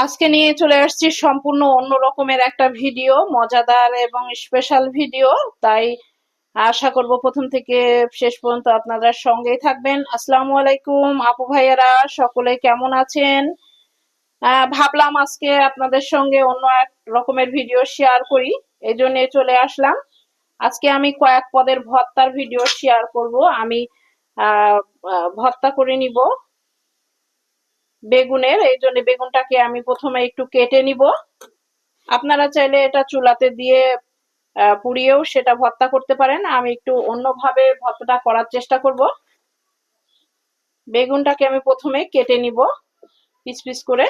আজকে নিয়ে চলে আসছি সম্পূর্ণ অন্য রকমের একটা ভিডিও, মজাদার এবং স্পেশাল ভিডিও। তাই আশা করব প্রথম থেকে শেষ পর্যন্ত আপনারা সঙ্গেই থাকবেন। আসসালামু আলাইকুম আপু ভাইয়ারা, সকলে কেমন আছেন? ভাবলাম আজকে আপনাদের সঙ্গে অন্য এক রকমের ভিডিও শেয়ার করি, এই জন্য চলে আসলাম। আজকে আমি কয়েক পদের ভর্তার ভিডিও শেয়ার করব। আমি ভর্তা করে নিব বেগুনের, এই জন্য বেগুনটাকে আমি প্রথমে একটু কেটে নিব। আপনারা চাইলে এটা চুলাতে দিয়ে পুড়িয়েও সেটা ভর্তা করতে পারেন। আমি একটু অন্যভাবে ভর্তাটা করার চেষ্টা করব। বেগুনটাকে আমি প্রথমে কেটে নিব পিস পিস করে।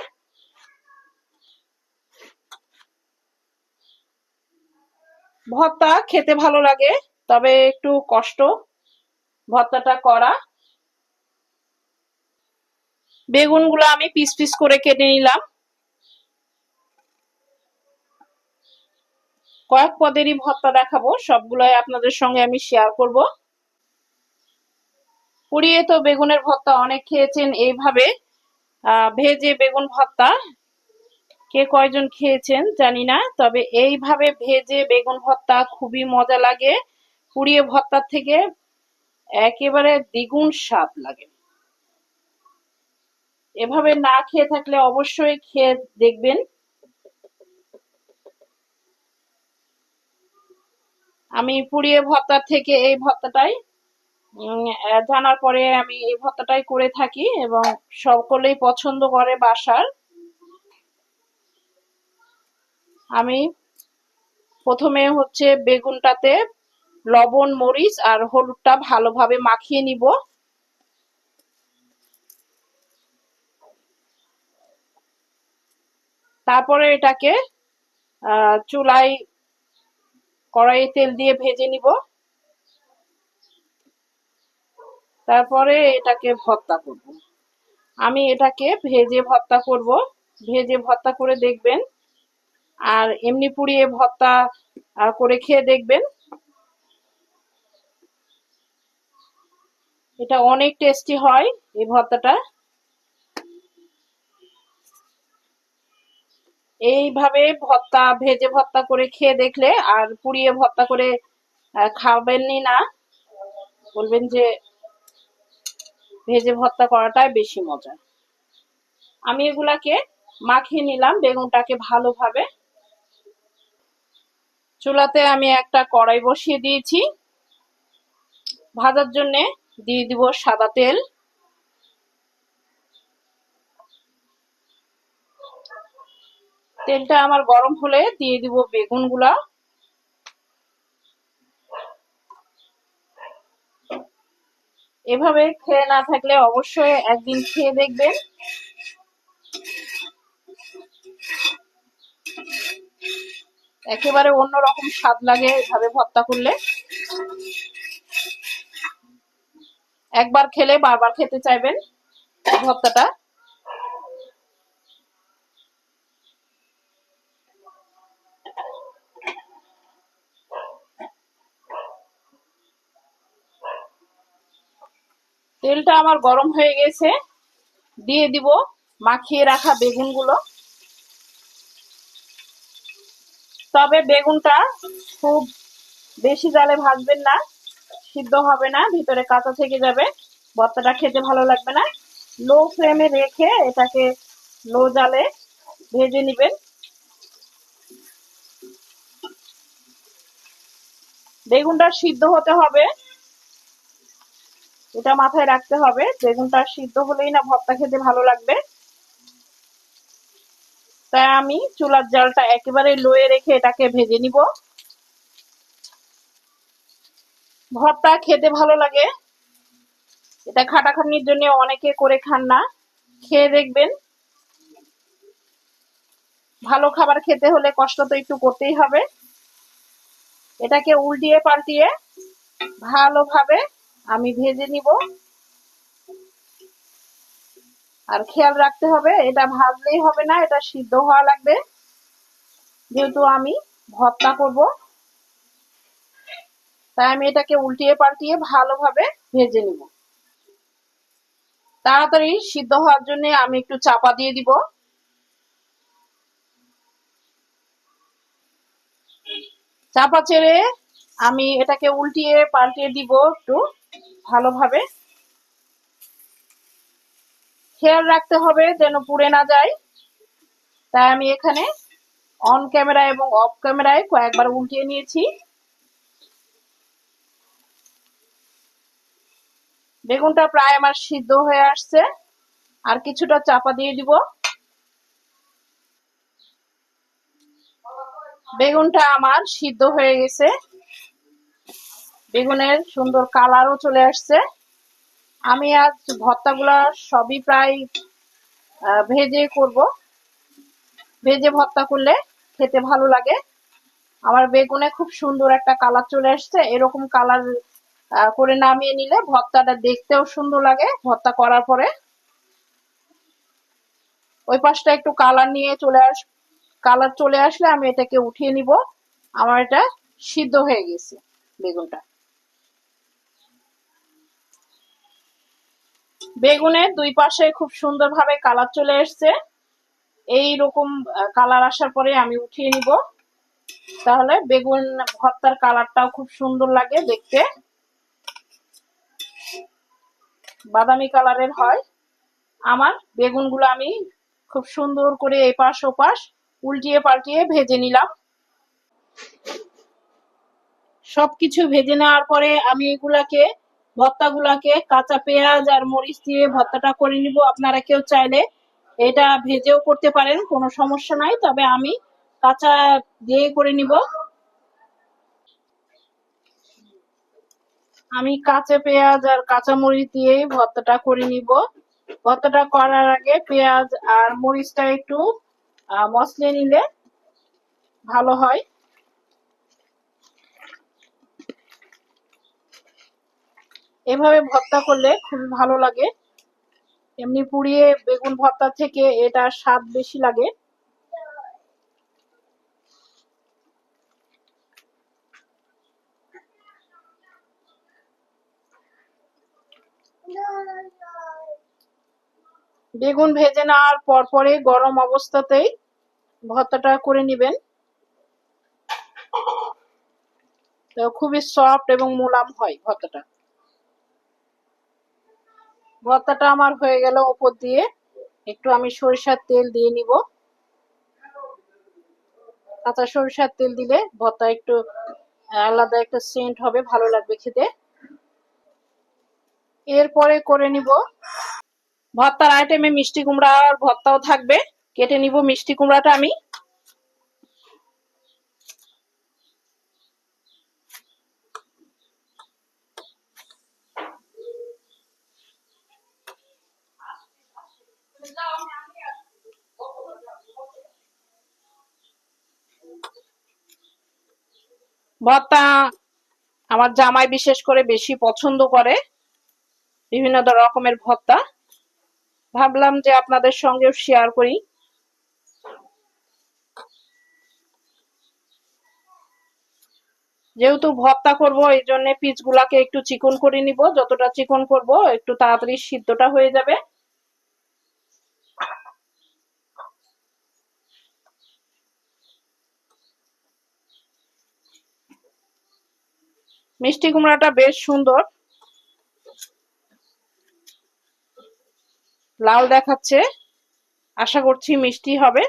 ভর্তা খেতে ভালো লাগে, তবে একটু কষ্ট ভর্তাটা করা। বেগুনগুলো আমি পিস পিস করে কেটে নিলাম। কয়েক পদেরই ভর্তা দেখাবো, সবগুলাই আপনাদের সঙ্গে আমি শেয়ার করব। পুড়িয়ে তো বেগুনের ভর্তা অনেক খেয়েছেন, এইভাবে ভেজে বেগুন ভর্তা কে কয়জন খেয়েছেন জানি না, তবে এইভাবে ভেজে বেগুন ভর্তা খুবই মজা লাগে। পুড়িয়ে ভর্তার থেকে একেবারে দ্বিগুণ স্বাদ লাগে। এভাবে না খেয়ে থাকলে অবশ্যই খেয়ে দেখবেন। আমি পুড়িয়ে ভর্তার থেকে এই ভর্তাটাই জানার পরে আমি এই ভর্তাটাই করে থাকি এবং সকলেই পছন্দ করে বাসার। আমি প্রথমে হচ্ছে বেগুনটাতে লবণ মরিচ আর হলুদটা ভালোভাবে মাখিয়ে নিব। তারপরে এটাকে চুলায় কড়াইয়ে তেল দিয়ে ভেজে নিব। তারপরে এটাকে ভর্তা করব। আমি এটাকে ভেজে ভর্তা করব, ভেজে ভর্তা করে দেখবেন। আর এমনি পুড়িয়ে ভর্তা করে খেয়ে দেখবেন, এটা অনেক টেস্টি হয় এই ভর্তাটা। এইভাবে ভর্তা ভেজে ভর্তা করে খেয়ে দেখলে আর পুড়িয়ে ভর্তা করে খাবেনই না, বলবেন যে ভেজে ভর্তা করাটাই বেশি মজা। আমি এগুলাকে মাখিয়ে নিলাম বেগুনটাকে ভালোভাবে। চুলাতে আমি একটা কড়াই বসিয়ে দিয়েছি। ভাজার জন্য দিয়ে দিব সাদা তেল। তেলটা আমার গরম হলে দিয়ে দিব বেগুনগুলা। এভাবে খেয়ে না থাকলে অবশ্যই একদিন খেয়ে দেখবেন। একেবারে অন্যরকম স্বাদ লাগে এভাবে ভর্তা করলে। একবার খেলে বারবার খেতে চাইবেন ভর্তাটা। তেলটা আমার গরম হয়ে গেছে, দিয়ে দিব মাখিয়ে রাখা বেগুনগুলো। তবে বেগুনটা খুব বেশি জালে ভাজবেন না, সিদ্ধ হবে না, ভিতরে কাঁচা থেকে যাবে, ভর্তাটা খেতে ভালো লাগবে না। লো ফ্লেমে রেখে এটাকে লো জালে ভেজে নেবেন। বেগুনটা সিদ্ধ হতে হবে, এটা মাথায় রাখতে হবে। বেগুনটা সিদ্ধ হলেই না ভর্তা খেতে ভালো লাগবে। তাই আমি চুলার জালটা একেবারে লোয়ে রেখে এটাকে ভেজে নিব। ভর্তা খেতে ভালো লাগে, এটা খাটাখাটনির জন্য অনেকে করে খান না, খেয়ে দেখবেন। ভালো খাবার খেতে হলে কষ্ট তো একটু করতেই হবে। এটাকে উল্টিয়ে পাল্টিয়ে ভালোভাবে আমি ভেজে নিব। আর খেয়াল রাখতে হবে এটা ভাজলেই হবে না, এটা সিদ্ধ হওয়া লাগবে, যেহেতু আমি ভর্তা করব। তাই আমি এটাকে উল্টিয়ে পাল্টিয়ে ভালোভাবে ভেজে নিব। তাড়াতাড়ি সিদ্ধ হওয়ার জন্য আমি একটু চাপা দিয়ে দিব। চাপা ছেড়ে আমি এটাকে উল্টিয়ে পাল্টিয়ে দিব একটু ভালোভাবে। খেয়াল রাখতে হবে যেন পুড়ে না যায়, তাই আমি এখানে অন ক্যামেরা এবং অফ ক্যামেরায় কয়েকবার উল্টিয়ে নিয়েছি। বেগুনটা প্রায় আমার সিদ্ধ হয়ে আসছে, আর কিছুটা চাপা দিয়ে দিব। বেগুনটা আমার সিদ্ধ হয়ে গেছে, বেগুনের সুন্দর কালারও চলে আসছে। আমি আজ ভর্তাগুলা সবই প্রায় ভেজে করব, ভেজে ভর্তা করলে খেতে ভালো লাগে। আমার বেগুনে খুব সুন্দর একটা কালার চলে আসছে, এরকম কালার করে নামিয়ে নিলে ভর্তাটা দেখতেও সুন্দর লাগে ভর্তা করার পরে। ওই পাশটা একটু কালার চলে আসলে আমি এটাকে উঠিয়ে নিব। আমার এটা সিদ্ধ হয়ে গেছে বেগুনটা। বেগুনের দুই পাশে খুব সুন্দরভাবে কালার চলে এসছে। এই রকম কালার আসার পরে আমি উঠিয়ে নিব, তাহলে বেগুন ভর্তার কালারটাও খুব সুন্দর লাগে দেখতে, বাদামি কালারের হয়। আমার বেগুনগুলো আমি খুব সুন্দর করে এপাশ ওপাশ উল্টিয়ে পাল্টিয়ে ভেজে নিলাম। সবকিছু ভেজে নেওয়ার পরে আমি ভর্তাগুলাকে কাঁচা পেঁয়াজ আর মরিচ দিয়ে ভর্তাটা করে নিব। আপনারা কেউ চাইলে এটা ভেজেও করতে পারেন, কোনো সমস্যা নাই, তবে আমি কাঁচা দিয়ে করে নিব। আমি কাঁচা পেঁয়াজ আর কাঁচা মরিচ দিয়ে ভর্তাটা করে নিব। ভর্তাটা করার আগে পেঁয়াজ আর মরিচটা একটু মসলে নিলে ভালো হয়। এভাবে ভর্তা করলে খুব ভালো লাগে, এমনি পুড়িয়ে বেগুন ভর্তা থেকে এটা স্বাদ বেশি লাগে। বেগুন ভেজে নেওয়ার পরে গরম অবস্থাতেই ভর্তাটা করে নিবেন, তো খুবই সফট এবং মোলাম হয় ভর্তাটা। ভর্তাটা আমার হয়ে গেল, উপর দিয়ে একটু আমি সরিষার তেল দিয়ে নিব। কাঁচা সরিষার তেল দিলে ভর্তা একটু আলাদা একটা সেন্ট হবে, ভালো লাগবে খেতে। এরপরে করে নিব ভর্তার আইটেমে মিষ্টি কুমড়ার ভর্তাও থাকবে। কেটে নিব মিষ্টি কুমড়াটা আমি। ভর্তা আমার জামাই বিশেষ করে বেশি পছন্দ করে, বিভিন্ন রকমের ভর্তা, ভাবলাম যে আপনাদের সঙ্গেও শেয়ার করি। যেহেতু ভর্তা করব এই জন্য পিসগুলাকে একটু চিকন করে নিব, যতটা চিকন করব একটু তাড়াতাড়ি সিদ্ধটা হয়ে যাবে। মিষ্টি কুমড়াটা বেশ সুন্দর লাল দেখাচ্ছে, আশা করছি মিষ্টি হবে।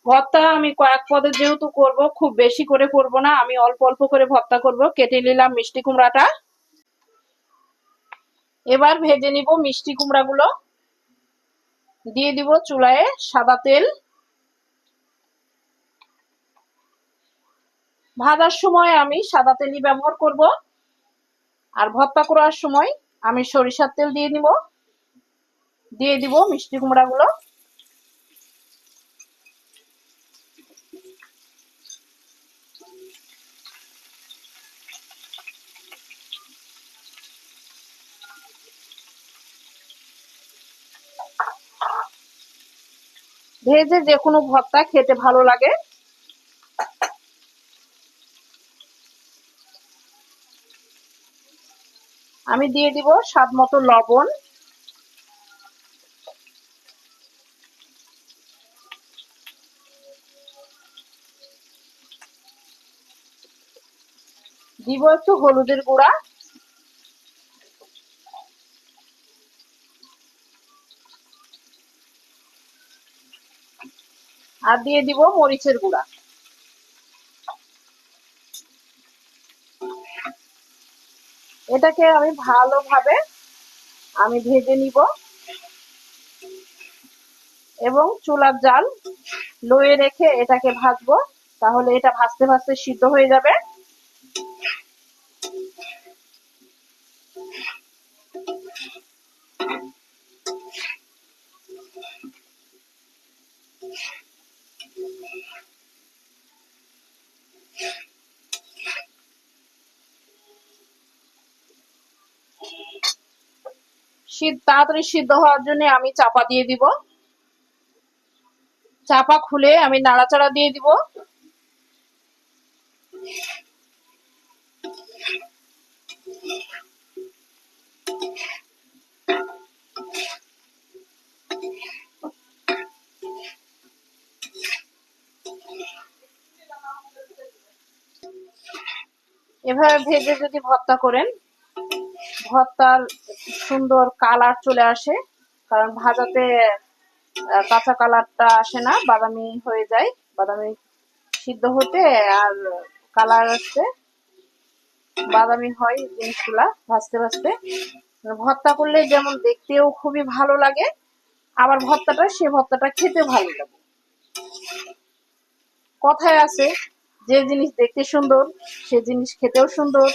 ভর্তা আমি কয়েক পদের যেহেতু করব, খুব বেশি করে করব না, আমি অল্প অল্প করে ভর্তা করব। কেটে নিলাম মিষ্টি কুমড়াটা, এবার ভেজে নিব মিষ্টি কুমড়াগুলো। দিয়ে দিব চুলায় সাদা তেল। ভাজার সময় আমি সাদা তেলই ব্যবহার করব, আর ভর্তা করার সময় আমি সরিষার তেল দিয়ে দিব। দিয়ে দিব মিষ্টি কুমড়াগুলো। ভেজে যে কোনো ভর্তা খেতে ভালো লাগে। আমি দিয়ে দিব স্বাদ মতো লবণ, দিব একটু হলুদের গুঁড়া, আর দিয়ে দিব মরিচের গুঁড়া। এটাকে আমি ভালোভাবে ভেজে নিব এবং চুলার জাল লোয়ে রেখে এটাকে ভাজবো। তাহলে এটা ভাজতে ভাজতে সিদ্ধ হয়ে যাবে। তাড়াতাড়ি সিদ্ধ হওয়ার জন্য আমি চাপা দিয়ে দিব। চাপা খুলে আমি নাড়াচাড়া দিয়ে দিব। এভাবে ভেজে যদি ভর্তা করেন, ভর্তার সুন্দর কালার চলে আসে, কারণ ভাজাতে কাঁচা কালারটা আসে না, বাদামি হয়ে যায়। বাদামি সিদ্ধ হতে আর কালার আসতে বাদামি হয় জিনিসগুলা ভাজতে ভাজতে। ভর্তা করলে যেমন দেখতেও খুবই ভালো লাগে, আবার সে ভর্তাটা খেতে ভালো লাগে। কথায় আছে, যে জিনিস দেখতে সুন্দর সে জিনিস খেতেও সুন্দর।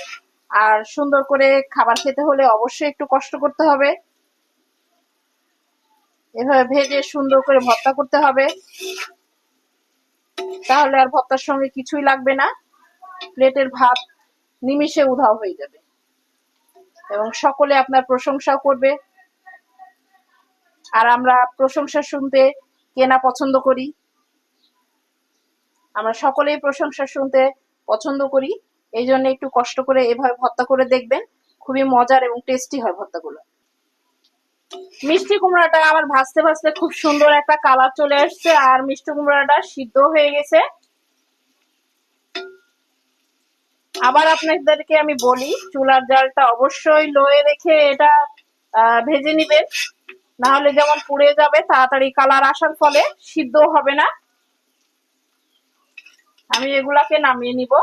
আর সুন্দর করে খাবার খেতে হলে অবশ্যই একটু কষ্ট করতে হবে। এভাবে ভেজে সুন্দর করে ভর্তা করতে হবে, তাহলে আর ভর্তার সঙ্গে কিছুই লাগবে না। প্লেটের ভাত নিমিষে উধাও হয়ে যাবে এবং সকলে আপনার প্রশংসাও করবে। আর আমরা প্রশংসা শুনতে কেনা পছন্দ করি, আমরা সকলেই প্রশংসা শুনতে পছন্দ করি। এই জন্য একটু কষ্ট করে এভাবে ভর্তা করে দেখবেন, খুবই মজার এবং টেস্টি হয় ভর্তাগুলো। মিষ্টি কুমড়াটা আমার ভাজতে ভাজতে খুব সুন্দর একটা কালার চলে আসছে, আর মিষ্টি কুমড়াটা সিদ্ধ হয়ে গেছে। আবার আপনাদেরকে আমি বলি, চুলার জালটা অবশ্যই লোয়ে রেখে এটা ভেজে নিবেন, না হলে যেমন পুড়ে যাবে, তাড়াতাড়ি কালার আসার ফলে সিদ্ধ হবে না। আমি এগুলাকে নামিয়ে নিব।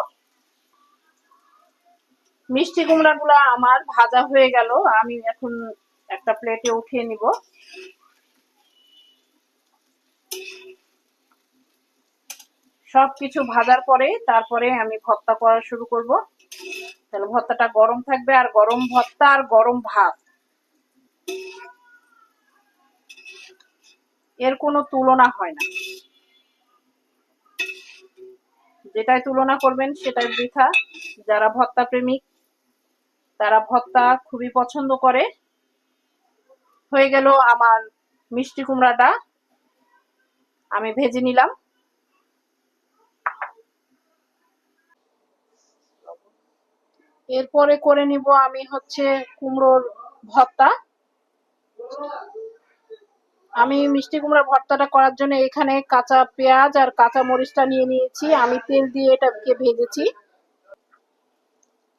মিষ্টি কুমড়া গুলা আমার ভাজা হয়ে গেল, আমি এখন একটা প্লেটে উঠিয়ে নিব। সবকিছু ভাজার পরে তারপরে আমি ভর্তা করা শুরু করব। তাহলে ভর্তাটা গরম থাকবে, আর গরম ভর্তা আর গরম ভাত এর কোনো তুলনা হয় না। যেটাই তুলনা করবেন সেটাই বৃথা। যারা ভর্তা প্রেমিক তারা ভর্তা খুবই পছন্দ করে। হয়ে গেল আমার মিষ্টি কুমড়াটা আমি ভেজে নিলাম। এরপরে করে নিব আমি কুমড়োর ভর্তা। আমি মিষ্টি কুমড়ার ভর্তাটা করার জন্য এখানে কাঁচা পেঁয়াজ আর কাঁচা মরিচটা নিয়ে নিয়েছি, আমি তেল দিয়ে এটাকে ভেজেছি।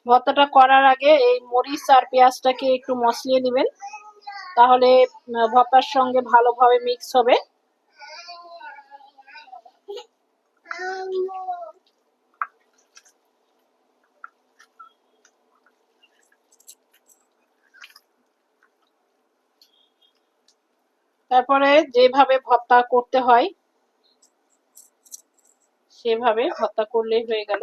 ভর্তাটা করার আগে এই মরিচ আর পেঁয়াজটাকে একটু মসলিয়ে নেবেন, তাহলে ভর্তার সঙ্গে ভালোভাবে মিক্স হবে। তারপরে যেভাবে ভর্তা করতে হয় সেভাবে ভর্তা করলেই হয়ে গেল।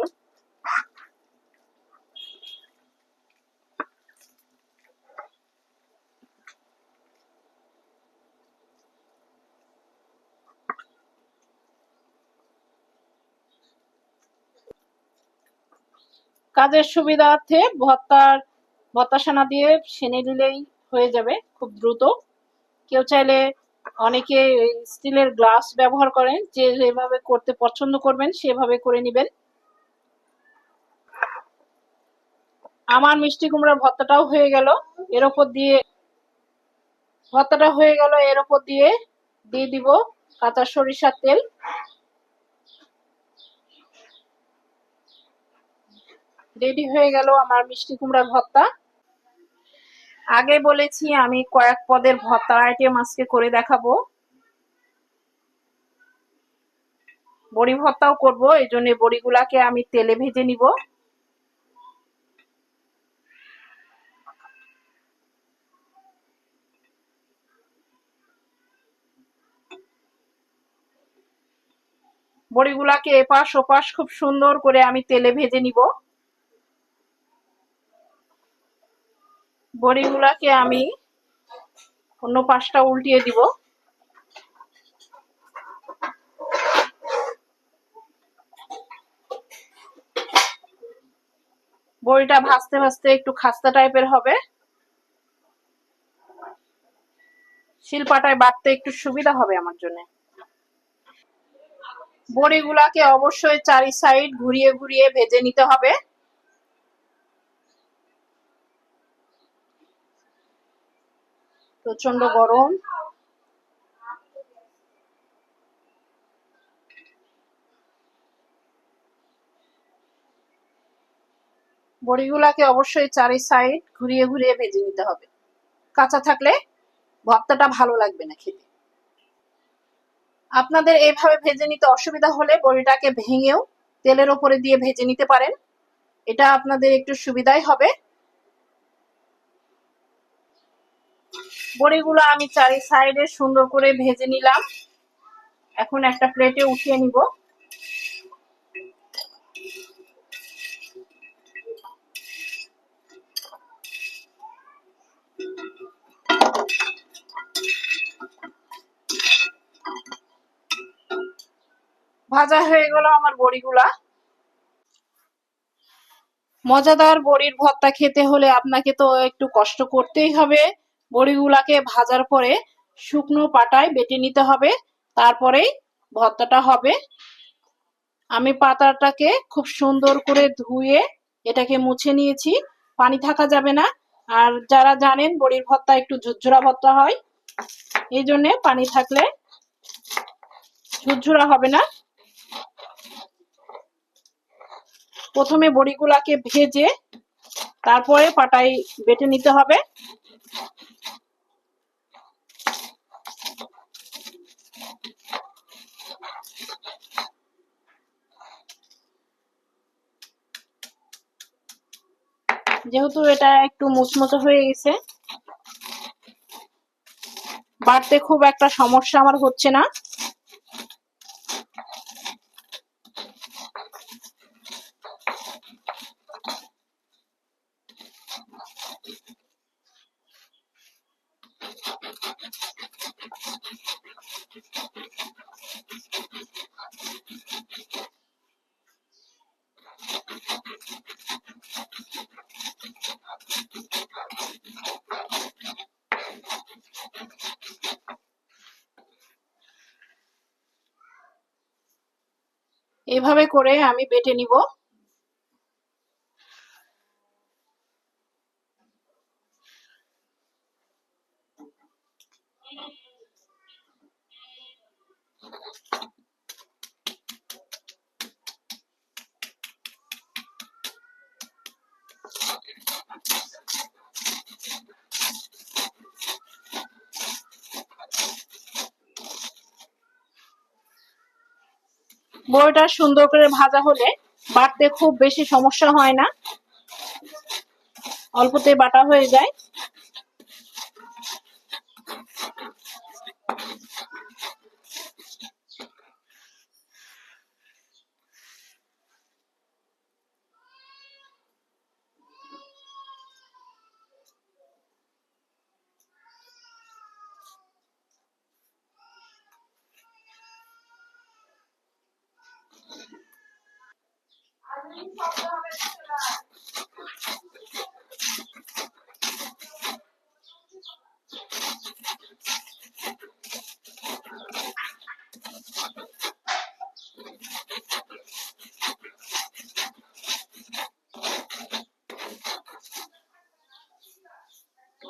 কাজের সুবিধার্থে ভর্তা সানা দিয়ে সেনে দিলেই হয়ে যাবে খুব দ্রুত। কেউ চাইলে অনেকে স্টিলের গ্লাস ব্যবহার করেন, যে যেভাবে করতে পছন্দ করবেন সেভাবে করে নেবেন। আমার মিষ্টি কুমড়ার ভর্তাটাও হয়ে গেল। এর উপর দিয়ে ভর্তাটা হয়ে গেল, এর উপর দিয়ে দিয়ে দিব কাঁচা সরিষার তেল। রেডি হয়ে গেল আমার মিষ্টি কুমড়ার ভর্তা। আগে বলেছি আমি কয়েক পদের ভর্তার আইটেম আজকে করে দেখাবো। বড়ি ভর্তাও করব, এই জন্য বড়িগুলাকে আমি তেলে ভেজে নিব। বড়িগুলাকে এপাশ ওপাশ খুব সুন্দর করে আমি তেলে ভেজে নিব। বড়িগুলাকে আমি অন্য পাশটা উল্টিয়ে দিব। বড়িটা ভাজতে ভাজতে একটু খাস্তা টাইপের হবে, শিলপাটায় বাটতে একটু সুবিধা হবে আমার জন্য। বড়িগুলাকে অবশ্যই চারি সাইড ঘুরিয়ে ঘুরিয়ে ভেজে নিতে হবে। প্রচন্ড গরম। বড়িগুলাকে অবশ্যই চারি সাইড ঘুরিয়ে ঘুরিয়ে ভেজে নিতে হবে, কাঁচা থাকলে ভর্তাটা ভালো লাগবে না খেতে। আপনাদের এইভাবে ভেজে নিতে অসুবিধা হলে বড়িটাকে ভেঙেও তেলের উপরে দিয়ে ভেজে নিতে পারেন, এটা আপনাদের একটু সুবিধাই হবে। বড়িগুলো আমি চারি সাইডে সুন্দর করে ভেজে নিলাম। এখন একটা প্লেটে উঠিয়ে নিব। ভাজা হয়ে গেল আমার বড়িগুলা। মজাদার বড়ির ভর্তা খেতে হলে আপনাকে তো একটু কষ্ট করতেই হবে। বড়িগুলাকে ভাজার পরে শুকনো পাটায় বেটে নিতে হবে, তারপরেই ভর্তাটা হবে। আমি পাতাটাকে খুব সুন্দর করে ধুয়ে এটাকে মুছে নিয়েছি, পানি থাকা যাবে না। আর যারা জানেন বড়ির ভর্তা একটু ঝুরঝুরা ভর্তা হয়, এই জন্য পানি থাকলে ঝুরঝুরা হবে না। প্রথমে বড়িগুলাকে ভেজে তারপরে পাটায় বেটে নিতে হবে। যেহেতু এটা একটু মুচমুচে হয়ে গেছে, বাড়তে খুব একটা সমস্যা আমার হচ্ছে না। এভাবে করে আমি বেটে নিব। বড়িটা সুন্দর করে ভাজা হলে বাটতে খুব বেশি সমস্যা হয় না, অল্পতে বাটা হয়ে যায়।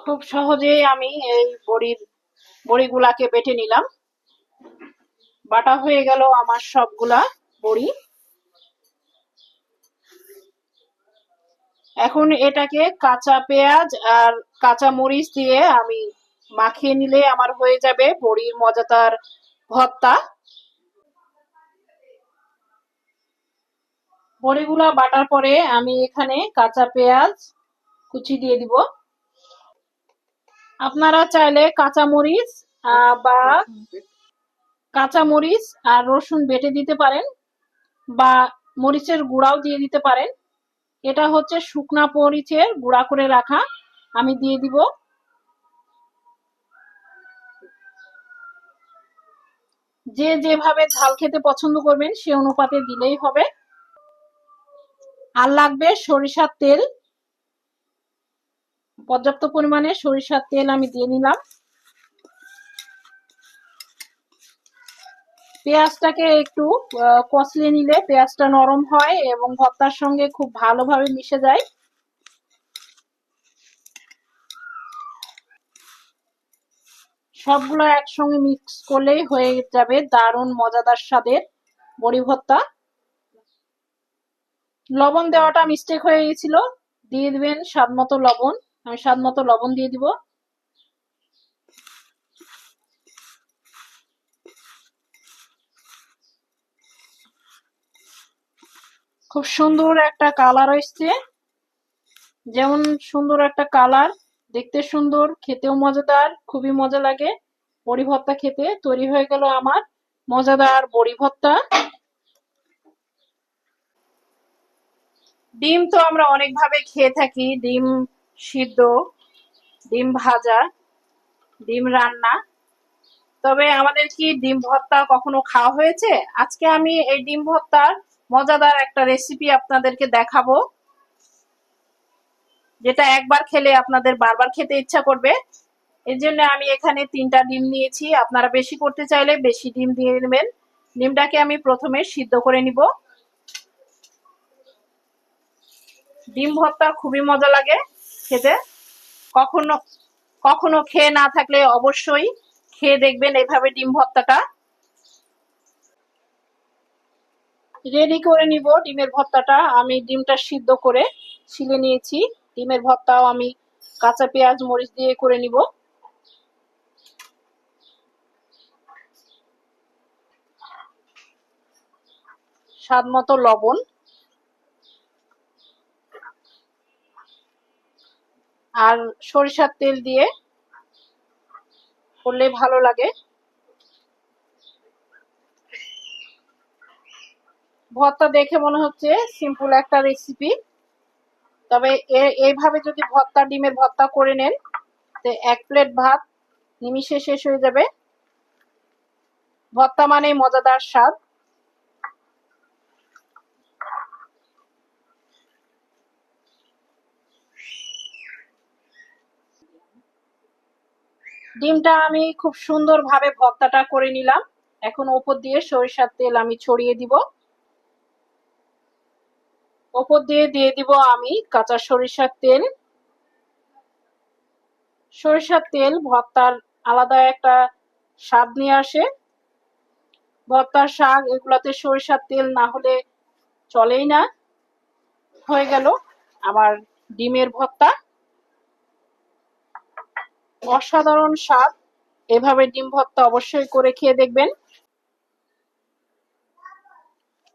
খুব সহজেই আমি এই বড়িগুলাকে বেটে নিলাম। বাটা হয়ে গেল আমার সবগুলা বড়ি। এখন এটাকে কাঁচা পেঁয়াজ আর কাঁচা মরিচ দিয়ে আমি মাখিয়ে নিলে আমার হয়ে যাবে বড়ির মজাদার ভর্তা। বড়িগুলা বাটার পরে আমি এখানে কাঁচা পেঁয়াজ কুচি দিয়ে দিব। আপনারা চাইলে কাঁচামরিচ বা কাঁচামরিচ আর রসুন বেটে দিতে পারেন, বা মরিচের গুঁড়াও দিয়ে দিতে পারেন। এটা হচ্ছে শুকনা মরিচের গুঁড়া করে রাখা, আমি দিয়ে দিব। যে যেভাবে ঝাল খেতে পছন্দ করবেন সে অনুপাতে দিলেই হবে। আর লাগবে সরিষার তেল, পর্যাপ্ত পরিমাণে সরিষার তেল আমি দিয়ে নিলাম। পেঁয়াজটাকে একটু কষলিয়ে নিলে পেঁয়াজটা নরম হয় এবং ভর্তার সঙ্গে খুব ভালোভাবে মিশে যায়। সবগুলো একসঙ্গে মিক্স করলেই হয়ে যাবে দারুণ মজাদার স্বাদের বড়ি ভর্তা। লবণ দেওয়াটা মিস্টেক হয়ে গেছিল, দিয়ে দিবেন স্বাদ মতো লবণ। আমি স্বাদ মতো লবণ দিয়ে দিব। খুব সুন্দর একটা কালার আসছে, যেমন সুন্দর একটা কালার, দেখতে সুন্দর, খেতেও মজাদার, খুবই মজা লাগে বড়ি ভর্তা খেতে। তৈরি হয়ে গেল আমার মজাদার বড়ি ভর্তা। ডিম তো আমরা অনেক ভাবে খেয়ে থাকি, ডিম সিদ্ধ, ডিম ভাজা, ডিম রান্না। তবে আমাদের কি ডিম ভর্তা কখনো খাওয়া হয়েছে? আজকে আমি এই ডিম ভর্তার মজাদার একটা রেসিপি আপনাদেরকে দেখাবো, যেটা একবার খেলে আপনাদের বারবার খেতে ইচ্ছা করবে। এর জন্য আমি এখানে 3টা ডিম নিয়েছি। আপনারা বেশি করতে চাইলে বেশি ডিম দিয়ে নেবেন। ডিমটাকে আমি প্রথমে সিদ্ধ করে নিব। ডিম ভর্তা খুবই মজা লাগে খেতে। কখনো কখনো খেয়ে না থাকলে অবশ্যই খেয়ে দেখবেন এভাবে ডিম ভর্তাটা। রেডি করে নিব ডিমের ভর্তাটা। আমি ডিমটা সিদ্ধ করে ছিলে নিয়েছি। ডিমের ভর্তাও আমি কাঁচা পেঁয়াজ মরিচ দিয়ে করে নিব। স্বাদ মতো লবণ আর সরিষার তেল দিয়ে করলে ভালো লাগে। ভর্তা দেখে মনে হচ্ছে সিম্পল একটা রেসিপি, তবে এইভাবে যদি ডিমের ভর্তা করে নেন তো 1 প্লেট ভাত নিমিষে শেষ হয়ে যাবে। ভর্তা মানে মজাদার স্বাদ। ডিমটা আমি খুব সুন্দরভাবে ভর্তাটা করে নিলাম। এখন ওপর দিয়ে সরিষার তেল আমি ছড়িয়ে দিব। ওপর দিয়ে দিয়ে দিব আমি কাঁচা সরিষার তেল। সরিষার তেল ভর্তার আলাদা একটা স্বাদ নিয়ে আসে। ভর্তার শাক এগুলাতে সরিষার তেল না হলে চলেই না। হয়ে গেল আমার ডিমের ভর্তা, অসাধারণ স্বাদ। এভাবে ডিম ভর্তা অবশ্যই করে খেয়ে দেখবেন।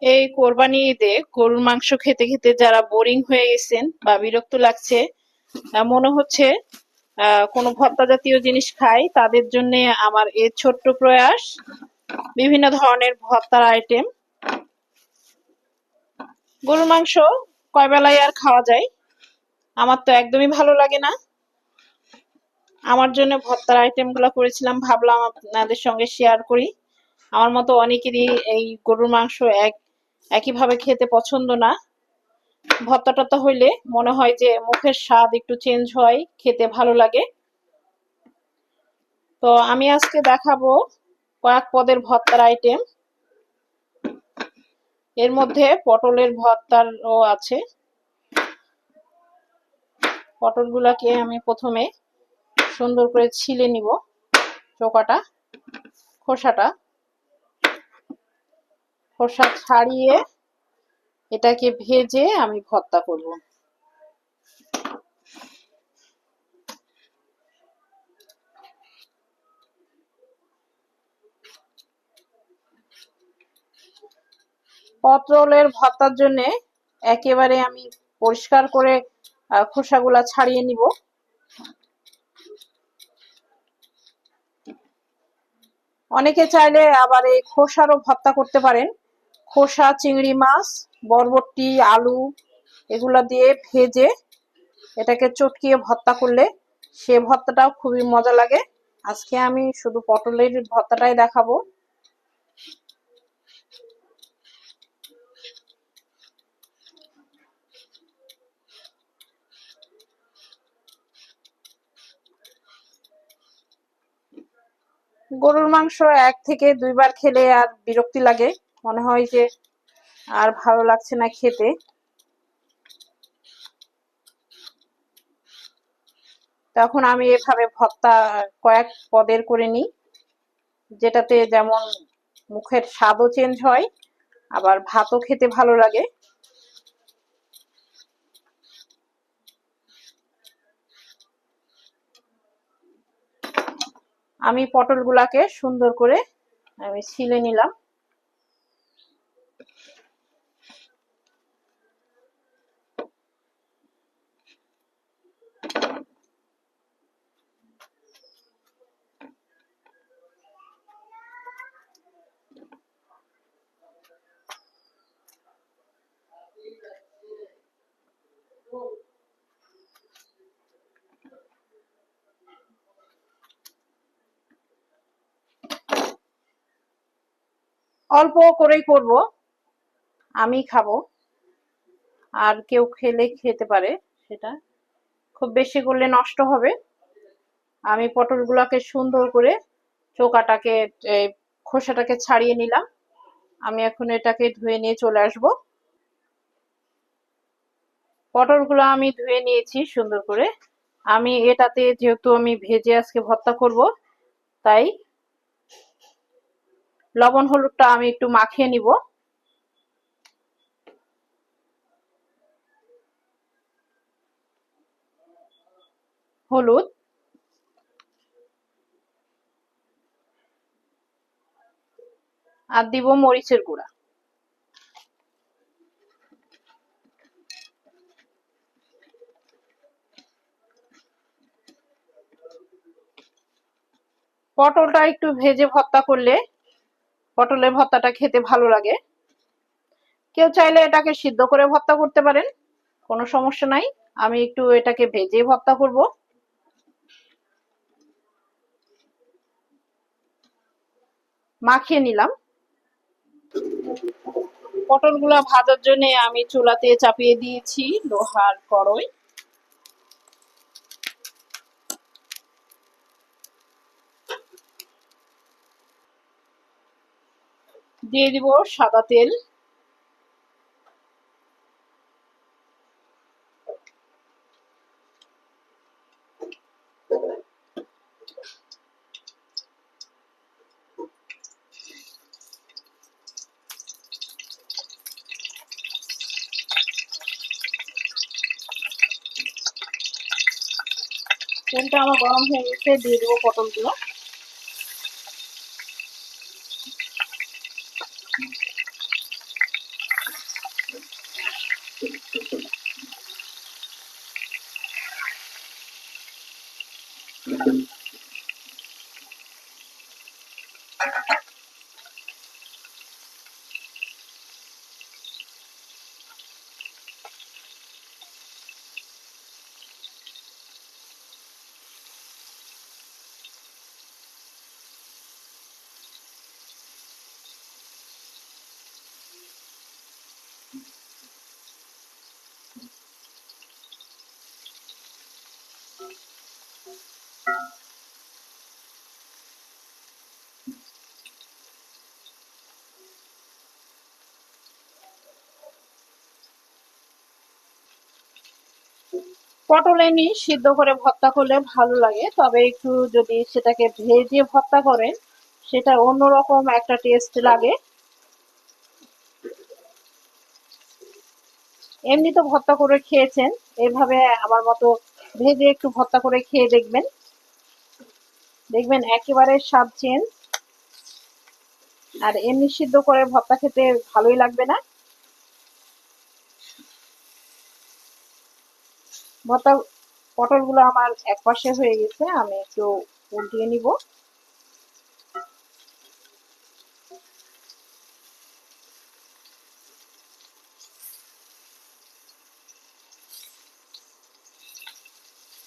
এই কোরবানি ঈদে গরুর মাংস খেতে খেতে যারা বোরিং হয়ে গেছেন বা বিরক্ত লাগছে, মনে হচ্ছে কোনো ভর্তা জাতীয় জিনিস খাই, তাদের জন্য আমার এই ছোট্ট প্রয়াস। বিভিন্ন ধরনের ভর্তার আইটেম। গরুর মাংস কয় বেলায় আর খাওয়া যায়? আমার তো একদমই ভালো লাগে না। আমার জন্য ভর্তার আইটেম গুলা করেছিলাম, ভাবলাম আপনাদের সঙ্গে শেয়ার করি। আমার মতো অনেকেরই এই গরুর মাংস একইভাবে খেতে পছন্দ না। ভর্তা টর্তা হইলে মনে হয় যে মুখের স্বাদ একটু চেঞ্জ হয়, খেতে ভালো লাগে। তো আমি আজকে দেখাবো কয়েক পদের ভর্তার আইটেম। এর মধ্যে পটলের ভর্তারও আছে। পটলগুলাকে আমি প্রথমে সুন্দর করে ছিলে নিব চোকাটা, খোসাটা। খোসা ছাড়িয়ে এটাকে ভেজে আমি ভর্তা করব। পটলের ভর্তার জন্য একেবারে আমি পরিষ্কার করে খোসাগুলা ছাড়িয়ে নিব। অনেকে চাইলে আবার এই খোসারও ভর্তা করতে পারেন। খোসা, চিংড়ি মাছ, বরবটি, আলু এগুলা দিয়ে ভেজে এটাকে চটকিয়ে ভর্তা করলে সে ভর্তাটাও খুবই মজা লাগে। আজকে আমি শুধু পটলের ভর্তাটাই দেখাবো। গরুর মাংস 1 থেকে 2 বার খেলে আর বিরক্তি লাগে, মনে হয় যে আর ভালো লাগছে না খেতে। তখন আমি এভাবে ভর্তা কয়েক পদের করে নিই, যেটাতে যেমন মুখের স্বাদও চেঞ্জ হয়, আবার ভাতও খেতে ভালো লাগে। আমি পটলগুলাকে সুন্দর করে আমি ছিলে নিলাম। অল্প করেই করব, আমি খাবো, আর কেউ খেলে খেতে পারে, সেটা খুব বেশি করলে নষ্ট হবে। আমি পটলগুলোকে সুন্দর করে চোকাটাকে খোসাটাকে ছাড়িয়ে নিলাম। আমি এখন এটাকে ধুয়ে নিয়ে চলে আসব। পটলগুলো আমি ধুয়ে নিয়েছি সুন্দর করে। আমি এটাতে যেহেতু আমি ভেজে আজকে ভর্তা করব, তাই লবণ হলুদটা আমি একটু মাখিয়ে নিব। হলুদ, আর দিব মরিচের গুঁড়া। পটলটা একটু ভেজে ভর্তা করলে পটলের ভর্তাটা খেতে ভালো লাগে। কেউ চাইলে এটাকে সিদ্ধ করে ভর্তা করতে পারেন, কোনো সমস্যা নাই। আমি একটু এটাকে ভেজে ভর্তা করব। মাখিয়ে নিলাম। পটলগুলা ভাজার জন্য আমি চুলাতে চাপিয়ে দিয়েছি লোহার কড়াই। দিয়ে দিব সাদা তেল। তেলটা আমার গরম হয়ে গেছে, দিয়ে দেবো পটলগুলো। পটল এমনি সিদ্ধ করে ভর্তা করলে ভালো লাগে, তবে একটু যদি সেটাকে ভেজে ভর্তা করেন সেটা অন্যরকম একটা টেস্ট লাগে। এমনি তো ভর্তা করে খেয়েছেন, এভাবে আমার মতো ভেজে একটু ভর্তা করে খেয়ে দেখবেন, দেখবেন একেবারে স্বাদ চেঞ্জ। আর এমনি সিদ্ধ করে ভর্তা খেতে ভালোই লাগবে না। ভর্তা পটলগুলো আমার একপাশে হয়ে গেছে, আমি একটু উল্টিয়ে নিব।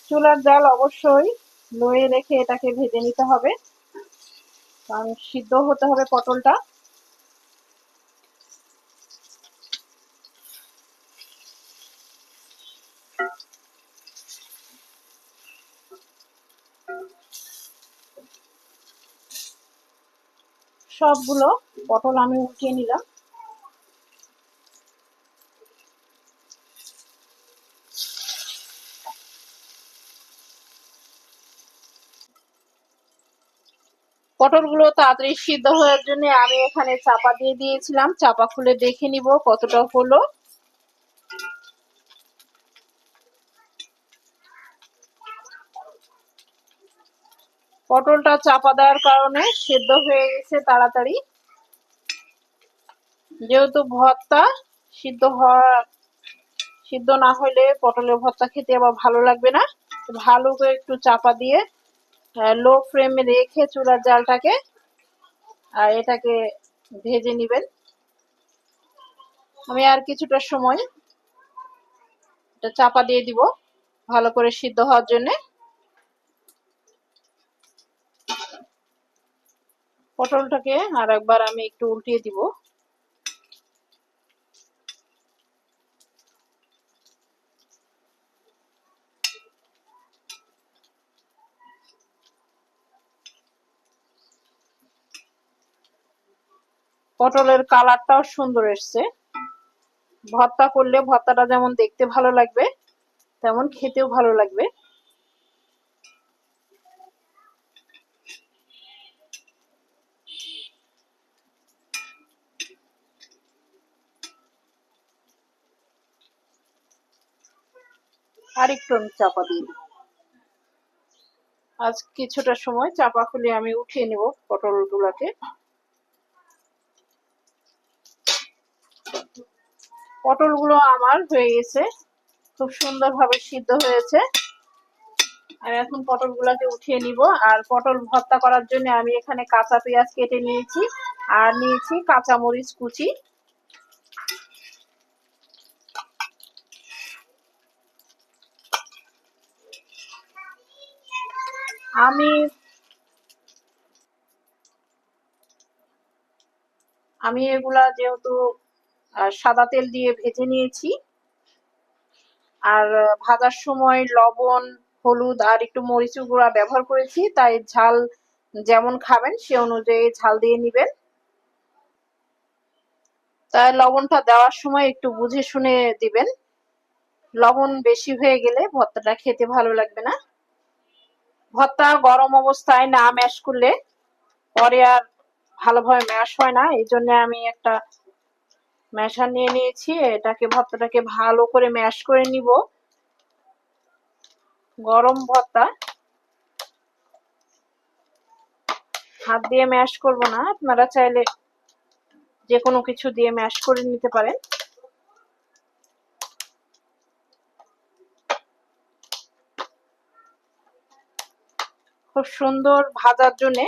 চুলার জাল অবশ্যই লোয়ে রেখে এটাকে ভেজে নিতে হবে, কারণ সিদ্ধ হতে হবে পটলটা। সবগুলো পটল আমি উঠিয়ে নিলাম। পটলগুলো তাড়াতাড়ি সিদ্ধ হওয়ার জন্য আমি এখানে চাপা দিয়ে দিয়েছিলাম, চাপা খুলে দেখে নিব কতটা হলো। পটলটা চাপা দেওয়ার কারণে সিদ্ধ হয়ে গেছে তাড়াতাড়ি। যেহেতু ভর্তা সিদ্ধ না হলে পটলের ভর্তা খেতে আবার ভালো লাগবে না। ভালো করে একটু চাপা দিয়ে লো ফ্লেমে রেখে চুলার জালটাকে আর এটাকে ভেজে নিবেন। আমি আর কিছুটা সময় এটা চাপা দিয়ে দিব ভালো করে সিদ্ধ হওয়ার জন্য। পটলটাকে আর একবার আমি একটু উল্টিয়ে দিব। পটলের কালারটাও সুন্দর এসছে। ভর্তা করলে ভর্তাটা যেমন দেখতে ভালো লাগবে তেমন খেতেও ভালো লাগবে। আর একটু আমি চাপা দিয়ে দিব। আজ কিছুটা সময় চাপা খুলে আমি উঠিয়ে নিব পটলগুলোকে। পটলগুলো আমার হয়ে গেছে, খুব সুন্দরভাবে সিদ্ধ হয়েছে। আর এখন পটলগুলোকে উঠিয়ে নিব। আর পটল ভর্তা করার জন্য আমি এখানে কাঁচা পেঁয়াজ কেটে নিয়েছি আর নিয়েছি কাঁচা মরিচ কুচি। আমি আমি এগুলা যেহেতু সাদা তেল দিয়ে ভেজে নিয়েছি, আর ভাজার সময় লবণ, হলুদ আর একটু মরিচ গুঁড়া ব্যবহার করেছি, তাই ঝাল যেমন খাবেন সে অনুযায়ী ঝাল দিয়ে নিবেন। তাই লবণটা দেওয়ার সময় একটু বুঝে শুনে দিবেন, লবণ বেশি হয়ে গেলে ভর্তাটা খেতে ভালো লাগবে না। ভর্তা গরম অবস্থায় না ম্যাশ করলে পরে আর ভালোভাবে ম্যাশ হয় না, এই জন্য আমি একটা ম্যাশার নিয়ে নিয়েছি, এটাকে ভর্তাটাকে ভালো করে ম্যাশ করে নিব। গরম ভর্তা হাত দিয়ে ম্যাশ করব না, আপনারা চাইলে যে কোনো কিছু দিয়ে ম্যাশ করে নিতে পারেন। খুব সুন্দর ভাজার জন্য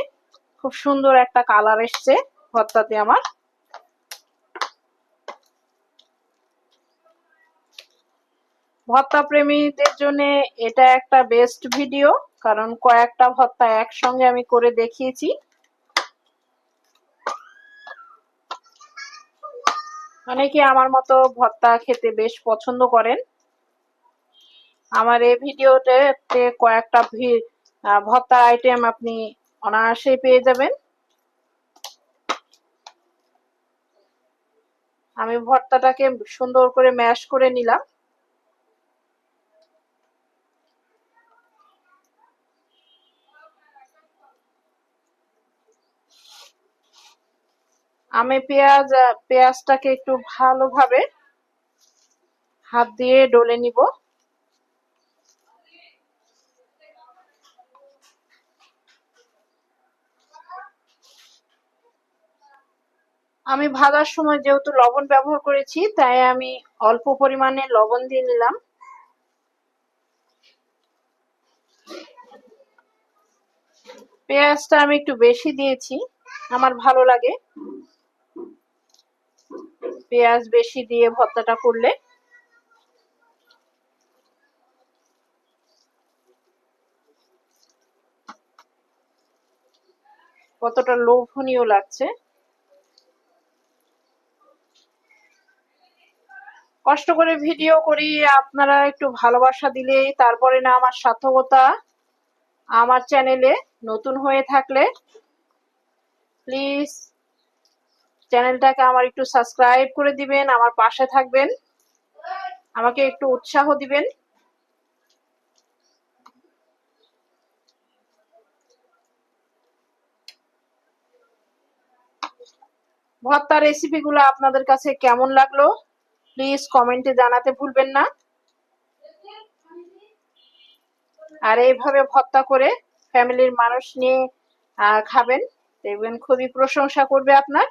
খুব সুন্দর একটা কালার এসছে ভর্তাতে আমার। ভর্তা প্রেমীদের জন্য এটা একটা বেস্ট ভিডিও, কারণ কয়েকটা ভর্তা একসঙ্গে আমি করে দেখিয়েছি। অনেকে আমার মতো ভর্তা খেতে বেশ পছন্দ করেন। আমার এই ভিডিওতে কয়েকটা ভর্তা আইটেম আপনি অনায়াসে পেয়ে যাবেন। আমি ভর্তাটাকে সুন্দর করে ম্যাশ করে নিলাম। আমি পেঁয়াজটাকে একটু ভালোভাবে হাত দিয়ে ডলে নিব। আমি ভাজার সময় যেহেতু লবণ ব্যবহার করেছি, তাই আমি অল্প পরিমাণে লবণ দিয়ে নিলাম। পেঁয়াজটা আমি একটু বেশি দিয়েছি, আমার ভালো লাগে পেঁয়াজ বেশি দিয়ে ভর্তাটা করলে। কতটা লোভনীয় লাগছে। কষ্ট করে ভিডিও করি, আপনারা একটু ভালোবাসা দিলেই তারপরে না আমার সার্থকতা। আমার চ্যানেলে নতুন হয়ে থাকলে প্লিজ চ্যানেলটাকে আমার একটু সাবস্ক্রাইব করে দিবেন, আমার পাশে থাকবেন, আমাকে একটু উৎসাহ দিবেন। ভর্তা রেসিপিগুলো আপনাদের কাছে কেমন লাগলো প্লিজ কমেন্টে জানাতে ভুলবেন না। আর এইভাবে ভর্তা করে ফ্যামিলির মানুষ নিয়ে খাবেন, দেখবেন খুবই প্রশংসা করবে আপনার।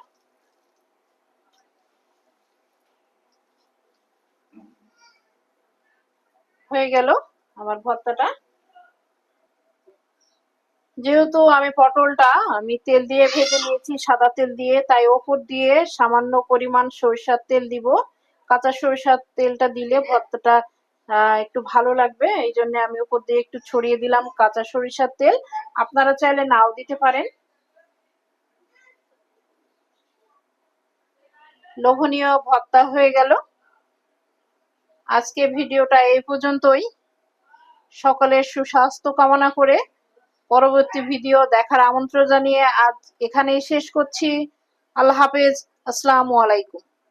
হয়ে গেল আমার ভর্তাটা। যেহেতু আমি পটলটা তেল দিয়ে ভেজে নিয়েছি, সাদা তেল দিয়ে, তাই ওপর দিয়ে সামান্য পরিমাণ সরিষার তেল দিব। কাঁচা সরিষার তেলটা দিলে ভর্তাটা একটু ভালো লাগবে, এই জন্য আমি উপর দিয়ে একটু ছড়িয়ে দিলাম কাঁচা সরিষার তেল। আপনারা চাইলে নাও দিতে পারেন। লোভনীয় ভর্তা হয়ে গেল। আজকে ভিডিওটা এই পর্যন্তই। সকলের সুস্বাস্থ্য কামনা করে পরবর্তী ভিডিও দেখার আমন্ত্রণ জানিয়ে আজ এখানেই শেষ করছি। আল্লাহ হাফেজ। আসসালামু আলাইকুম।